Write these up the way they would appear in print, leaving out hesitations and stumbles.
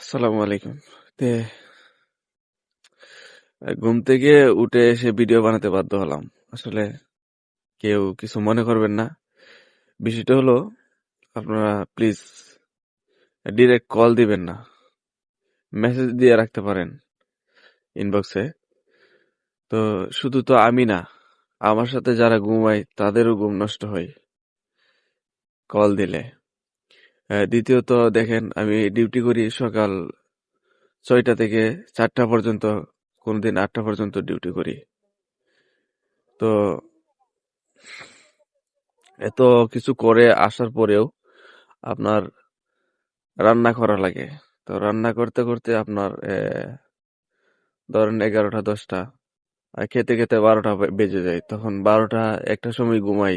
আসসালামু আলাইকুম। তে ঘুম থেকে উঠে এসে ভিডিও বানাতে বাধ্য হলাম। আসলে কেউ কিছু মনে করবেন না। বিষয়টা হলো আপনারা প্লিজ ডিরেক্ট কল দিবেন না। মেসেজ দিয়ে রাখতে পারেন ইনবক্সে। তো শুধু তো আমি না, আমার সাথে যারা ঘুমায় তাদেরও ঘুম নষ্ট হয় কল দিলে। দ্বিতীয়ত দেখেন আমি ডিউটি করি সকাল ৬টা থেকে ৪টা পর্যন্ত, কোনদিন ৮টা পর্যন্ত ডিউটি করি। তো এত কিছু করে আসার পরেও আপনার রান্না করা লাগে। তো রান্না করতে করতে আপনার ধরেন 11টা 10টা, আর খেতে খেতে 12টা বেজে যায়। তখন 12টা 1টার সময় ঘুমাই,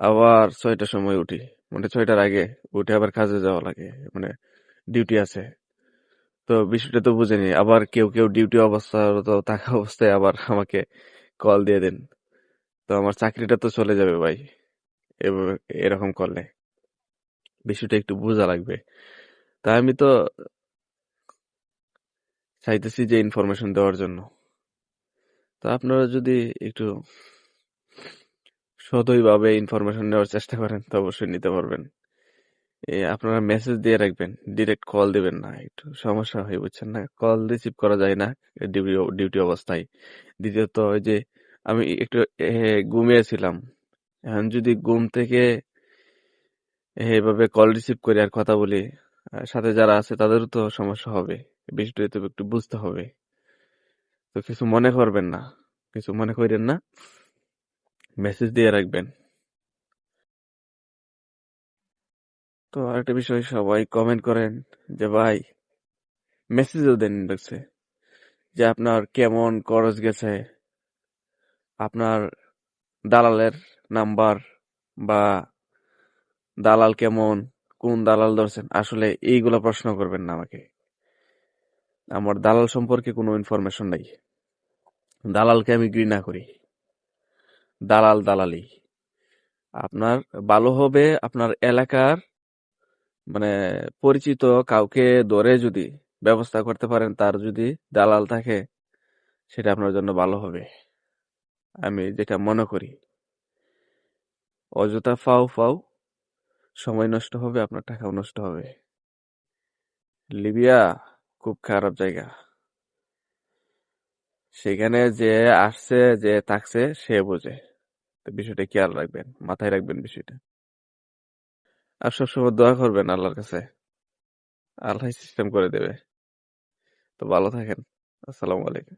আবার 6টার সময় উঠি, মানে 6টার আগে উঠে আবার কাজে যাওয়া লাগে, মানে ডিউটি আছে। তো বিষয়টা তো বুঝেনি, আবার কেউ কেউ ডিউটি অবস্থারত থাকা অবস্থায় আবার আমাকে কল দিয়ে দেন। তো আমার চাকরিটা তো চলে যাবে ভাই এরকম করলে। বিষয়টা একটু বোঝা লাগবে। তা আমি তো চাইতেছি যে ইনফরমেশন দেওয়ার জন্য। তো আপনারা যদি একটু সদয়ভাবে ইনফরমেশন নেওয়ার চেষ্টা করেন তো অবশ্যই নিতে পারবেন। আপনারা মেসেজ দিয়ে রাখবেন, ডিরেক্ট কল দিবেন না, একটু সমস্যা হয় বুঝছেন না, কল রিসিভ করা যায় না ডিউটি অবস্থায়। দ্বিতীয়ত ওই যে আমি একটু ঘুমিয়েছিলাম, এখন যদি ঘুম থেকে এভাবে কল রিসিভ করি আর কথা বলি, সাথে যারা আছে তাদেরও তো সমস্যা হবে। বিষয়টা তো একটু বুঝতে হবে। তো কিছু মনে করবেন না, কিছু মনে করেন না, মেসেজ দিয়ে রাখবেন। তো আরেকটা বিষয়, সবাই কমেন্ট করেন যে ভাই মেসেজও দেন ইনবক্সে যে আপনার কেমন খরচ গেছে, আপনার দালালের নাম্বার বা দালাল কেমন, কোন দালাল ধরছেন। আসলে এইগুলা প্রশ্ন করবেন না আমাকে, আমার দালাল সম্পর্কে কোনো ইনফরমেশন নাই। দালালকে আমি ঘৃণা করি। দালালি আপনার ভালো হবে আপনার এলাকার, মানে পরিচিত কাউকে ধরে যদি ব্যবস্থা করতে পারেন, তার যদি দালাল থাকে সেটা আপনার জন্য ভালো হবে, আমি যেটা মনে করি। অযথা ফাও ফাও সময় নষ্ট হবে, আপনার টাকাও নষ্ট হবে। লিবিয়া খুব খারাপ জায়গা, সেখানে যে আসছে যে থাকছে সে বোঝে। তো বিষয়টা খেয়াল রাখবেন, মাথায় রাখবেন বিষয়টা। আর সবসময় দোয়া করবেন আল্লাহর কাছে, আল্লাহ সিস্টেম করে দেবে। তো ভালো থাকেন। আসসালামু আলাইকুম।